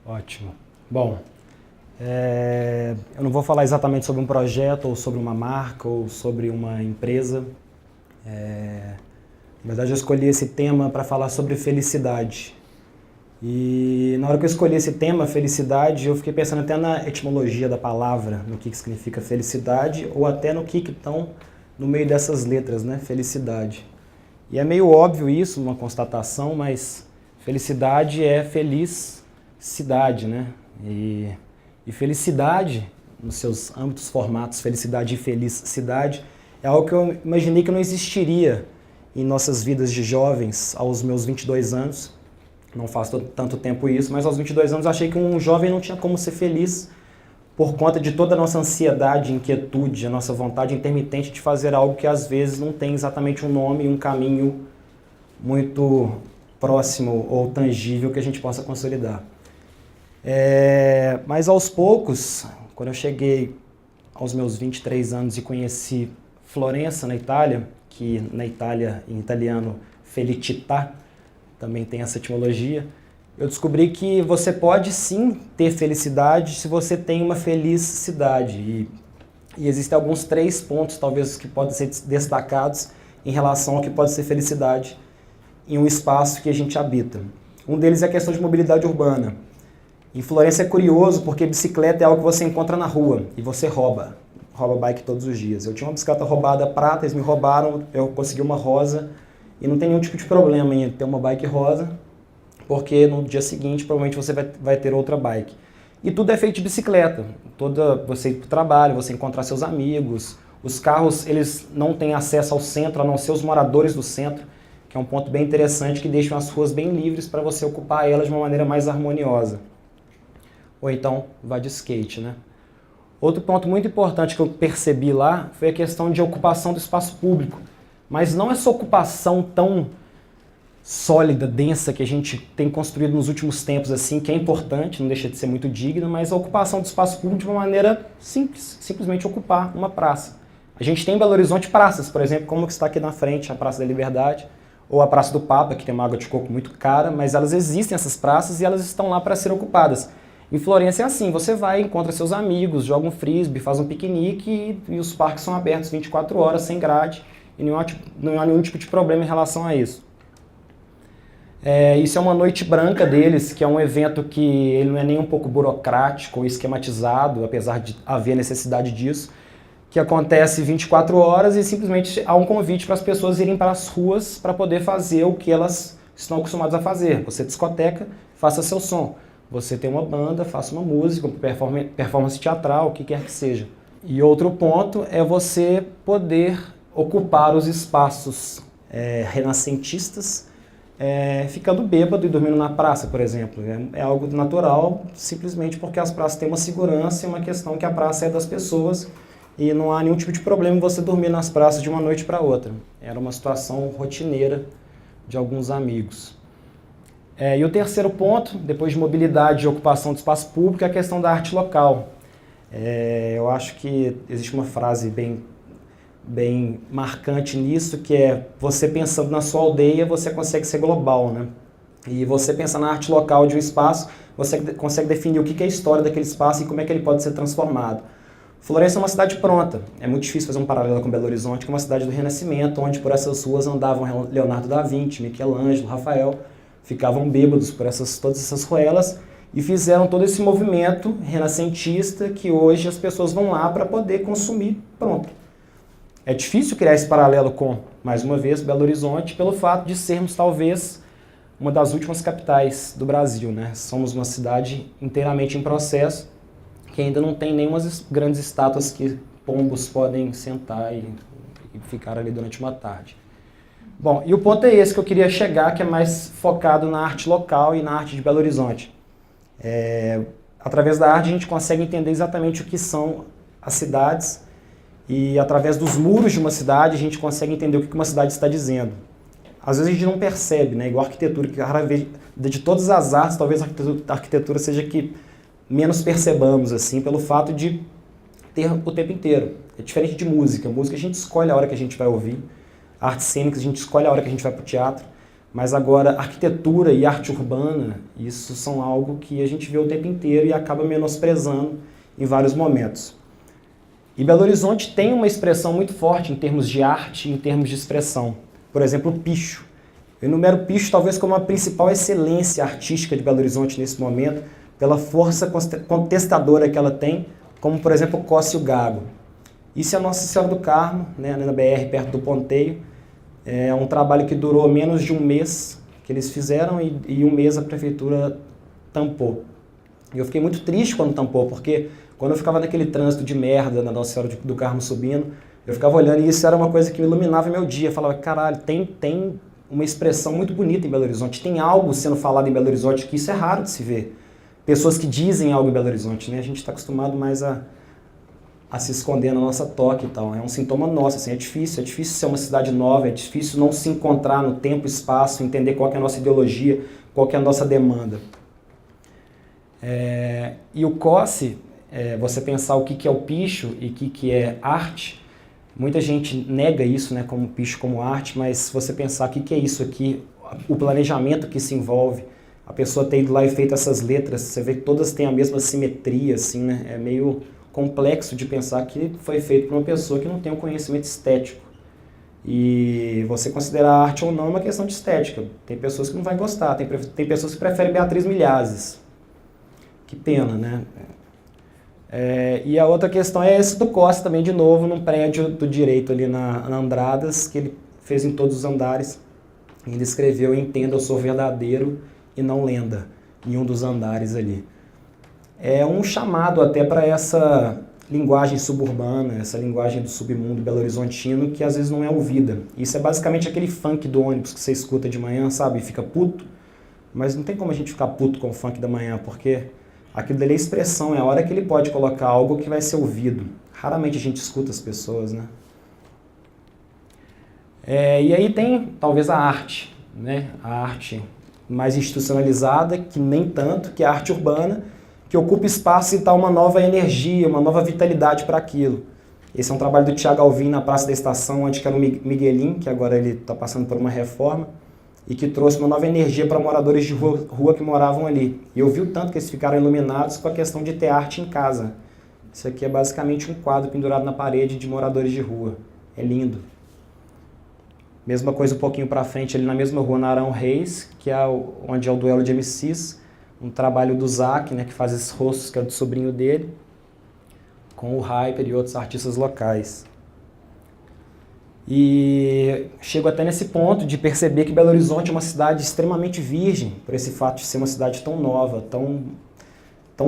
Ótimo. Bom, eu não vou falar exatamente sobre um projeto, ou sobre uma marca, ou sobre uma empresa. Na verdade, eu escolhi esse tema para falar sobre felicidade. E na hora que eu escolhi esse tema, felicidade, eu fiquei pensando até na etimologia da palavra, no que significa felicidade, ou até no que estão no meio dessas letras, né? Felicidade. E é meio óbvio isso, uma constatação, mas felicidade é felicidade, né? E felicidade, nos seus âmbitos formatos, felicidade e felicidade, é algo que eu imaginei que não existiria em nossas vidas de jovens aos meus 22 anos. Não faço tanto tempo isso, mas aos 22 anos eu achei que um jovem não tinha como ser feliz por conta de toda a nossa ansiedade, inquietude, a nossa vontade intermitente de fazer algo que às vezes não tem exatamente um nome e um caminho muito próximo ou tangível que a gente possa consolidar. Mas aos poucos, quando eu cheguei aos meus 23 anos e conheci Florença, na Itália, que na Itália, em italiano, felicità, também tem essa etimologia, eu descobri que você pode sim ter felicidade se você tem uma felicidade. E existem alguns 3 pontos, talvez, que podem ser destacados em relação ao que pode ser felicidade em um espaço que a gente habita. Um deles é a questão de mobilidade urbana. Em Florença é curioso porque bicicleta é algo que você encontra na rua e você rouba bike todos os dias. Eu tinha uma bicicleta roubada prata, eles me roubaram, eu consegui uma rosa e não tem nenhum tipo de problema em ter uma bike rosa, porque no dia seguinte provavelmente você vai ter outra bike. E tudo é feito de bicicleta. Você ir para o trabalho, você encontrar seus amigos. Os carros, eles não têm acesso ao centro, a não ser os moradores do centro, que é um ponto bem interessante, que deixam as ruas bem livres para você ocupar elas de uma maneira mais harmoniosa. Ou então, vá de skate, né? Outro ponto muito importante que eu percebi lá foi a questão de ocupação do espaço público. Mas não essa ocupação tão sólida, densa, que a gente tem construído nos últimos tempos, assim, que é importante, não deixa de ser muito digna, mas a ocupação do espaço público de uma maneira simples, simplesmente ocupar uma praça. A gente tem em Belo Horizonte praças, por exemplo, como que está aqui na frente, a Praça da Liberdade, ou a Praça do Papa, que tem uma água de coco muito cara, mas elas existem, essas praças, e elas estão lá para serem ocupadas. Em Florença é assim, você vai, encontra seus amigos, joga um frisbee, faz um piquenique e os parques são abertos 24 horas, sem grade, e não há nenhum tipo de problema em relação a isso. Isso é uma noite branca deles, que é um evento que ele não é nem um pouco burocrático ou esquematizado, apesar de haver necessidade disso, que acontece 24 horas e simplesmente há um convite para as pessoas irem para as ruas para poder fazer o que elas estão acostumadas a fazer. Você discoteca, faça seu som. Você tem uma banda, faça uma música, performance teatral, o que quer que seja. E outro ponto é você poder ocupar os espaços renascentistas, ficando bêbado e dormindo na praça, por exemplo. É algo natural, simplesmente porque as praças têm uma segurança e uma questão que a praça é das pessoas e não há nenhum tipo de problema em você dormir nas praças de uma noite para outra. Era uma situação rotineira de alguns amigos. E o terceiro ponto, depois de mobilidade e ocupação do espaço público, é a questão da arte local. Eu acho que existe uma frase bem marcante nisso, que é: você pensando na sua aldeia, você consegue ser global, né? E você pensa na arte local de um espaço, você consegue definir o que é a história daquele espaço e como é que ele pode ser transformado. Florença é uma cidade pronta. É muito difícil fazer um paralelo com Belo Horizonte, que é uma cidade do Renascimento, onde por essas ruas andavam Leonardo da Vinci, Michelangelo, Rafael, ficavam bêbados por todas essas ruelas e fizeram todo esse movimento renascentista que hoje as pessoas vão lá para poder consumir, pronto. É difícil criar esse paralelo com, mais uma vez, Belo Horizonte, pelo fato de sermos talvez uma das últimas capitais do Brasil, né? Somos uma cidade inteiramente em processo, que ainda não tem nenhuma grandes estátuas que pombos podem sentar e ficar ali durante uma tarde. Bom, e o ponto é esse que eu queria chegar, que é mais focado na arte local e na arte de Belo Horizonte. Através da arte a gente consegue entender exatamente o que são as cidades e através dos muros de uma cidade a gente consegue entender o que uma cidade está dizendo. Às vezes a gente não percebe, né? Igual a arquitetura, que de todas as artes, talvez a arquitetura seja que menos percebamos, assim, pelo fato de ter o tempo inteiro. É diferente de música. Música a gente escolhe a hora que a gente vai ouvir. Artes cênicas a gente escolhe a hora que a gente vai para o teatro. Mas agora, arquitetura e arte urbana, isso são algo que a gente vê o tempo inteiro e acaba menosprezando em vários momentos. E Belo Horizonte tem uma expressão muito forte em termos de arte e em termos de expressão. Por exemplo, o picho. Eu enumero o picho talvez como a principal excelência artística de Belo Horizonte nesse momento, pela força contestadora que ela tem, como por exemplo o Cosse e o Gago. Isso é a Nossa Senhora do Carmo, né, na BR, perto do Ponteio. É um trabalho que durou menos de um mês que eles fizeram e um mês a prefeitura tampou. E eu fiquei muito triste quando tampou, porque quando eu ficava naquele trânsito de merda na Nossa Senhora do Carmo subindo, eu ficava olhando e isso era uma coisa que me iluminava meu dia. Eu falava, caralho, tem uma expressão muito bonita em Belo Horizonte, tem algo sendo falado em Belo Horizonte que isso é raro de se ver. Pessoas que dizem algo em Belo Horizonte, né? A gente está acostumado mais a se esconder na nossa toca e tal. É um sintoma nosso, assim, é difícil ser uma cidade nova, é difícil não se encontrar no tempo e espaço, entender qual que é a nossa ideologia, qual que é a nossa demanda. E o Cosse, você pensar o que é o picho e o que é arte, muita gente nega isso, né, como picho, como arte, mas se você pensar o que é isso aqui, o planejamento que se envolve, a pessoa ter ido lá e feito essas letras, você vê que todas têm a mesma simetria, assim, né, é meio complexo de pensar que foi feito por uma pessoa que não tem um conhecimento estético. E você considerar arte ou não é uma questão de estética. Tem pessoas que não vão gostar, tem pessoas que preferem Beatriz Milhazes. Que pena, né? E a outra questão é esse do Cosse também, de novo, num prédio do direito ali na Andradas, que ele fez em todos os andares. Ele escreveu "Entenda, eu sou verdadeiro e não lenda", em um dos andares ali. É um chamado até para essa linguagem suburbana, essa linguagem do submundo belo-horizontino que às vezes não é ouvida. Isso é basicamente aquele funk do ônibus que você escuta de manhã, sabe? E fica puto. Mas não tem como a gente ficar puto com o funk da manhã, porque aquilo dali é expressão, é a hora que ele pode colocar algo que vai ser ouvido. Raramente a gente escuta as pessoas, né? E aí tem talvez a arte, né? A arte mais institucionalizada, que nem tanto, que é a arte urbana, que ocupa espaço e dá uma nova energia, uma nova vitalidade para aquilo. Esse é um trabalho do Thiago Alvim na Praça da Estação, onde que era o Miguelim, que agora ele está passando por uma reforma, e que trouxe uma nova energia para moradores de rua que moravam ali. E eu vi o tanto que eles ficaram iluminados com a questão de ter arte em casa. Isso aqui é basicamente um quadro pendurado na parede de moradores de rua. É lindo. Mesma coisa um pouquinho para frente, ali na mesma rua, na Arão Reis, que é onde é o duelo de MCs, um trabalho do Zac, né, que faz esses rostos, que é do sobrinho dele, com o Hyper e outros artistas locais. E chego até nesse ponto de perceber que Belo Horizonte é uma cidade extremamente virgem, por esse fato de ser uma cidade tão nova, tão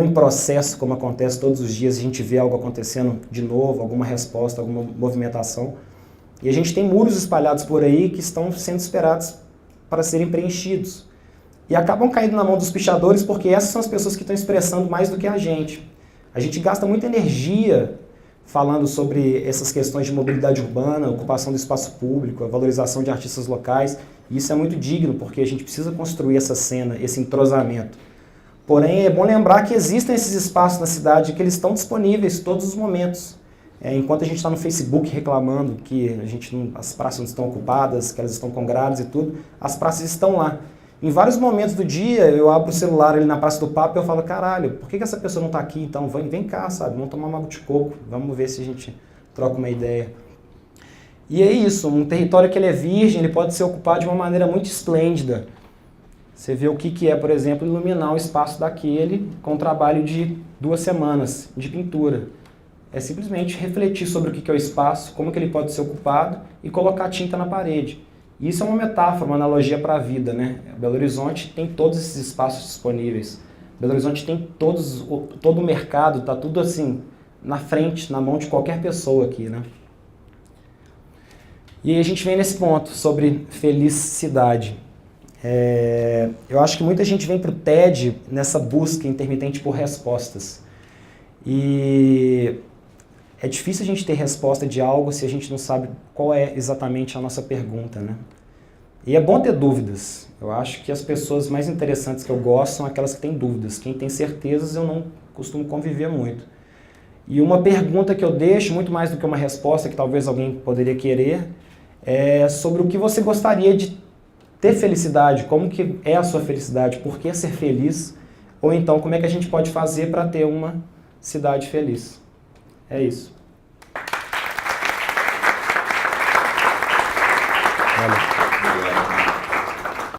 em processo, como acontece todos os dias, a gente vê algo acontecendo de novo, alguma resposta, alguma movimentação. E a gente tem muros espalhados por aí que estão sendo esperados para serem preenchidos. E acabam caindo na mão dos pichadores porque essas são as pessoas que estão expressando mais do que a gente. A gente gasta muita energia falando sobre essas questões de mobilidade urbana, ocupação do espaço público, a valorização de artistas locais. E isso é muito digno porque a gente precisa construir essa cena, esse entrosamento. Porém, é bom lembrar que existem esses espaços na cidade que eles estão disponíveis todos os momentos. Enquanto a gente está no Facebook reclamando que as praças não estão ocupadas, que elas estão com grades e tudo, as praças estão lá. Em vários momentos do dia, eu abro o celular ali na Praça do Papo e eu falo, caralho, por que essa pessoa não está aqui então? Vem cá, sabe? Vamos tomar uma água de coco, vamos ver se a gente troca uma ideia. E é isso, um território que ele é virgem, ele pode ser ocupado de uma maneira muito esplêndida. Você vê o que é, por exemplo, iluminar o espaço daquele com um trabalho de 2 semanas de pintura. É simplesmente refletir sobre o que é o espaço, como que ele pode ser ocupado e colocar tinta na parede. Isso é uma metáfora, uma analogia para a vida, né? Belo Horizonte tem todos esses espaços disponíveis. Belo Horizonte tem todo o mercado, está tudo assim, na frente, na mão de qualquer pessoa aqui, né? E aí a gente vem nesse ponto, sobre felicidade. Eu acho que muita gente vem para o TED nessa busca intermitente por respostas. E é difícil a gente ter resposta de algo se a gente não sabe qual é exatamente a nossa pergunta, né? E é bom ter dúvidas. Eu acho que as pessoas mais interessantes que eu gosto são aquelas que têm dúvidas. Quem tem certezas eu costumo conviver muito. E uma pergunta que eu deixo, muito mais do que uma resposta que talvez alguém poderia querer, é sobre o que você gostaria de ter felicidade, como que é a sua felicidade, por que ser feliz, ou então como é que a gente pode fazer para ter uma cidade feliz. É isso.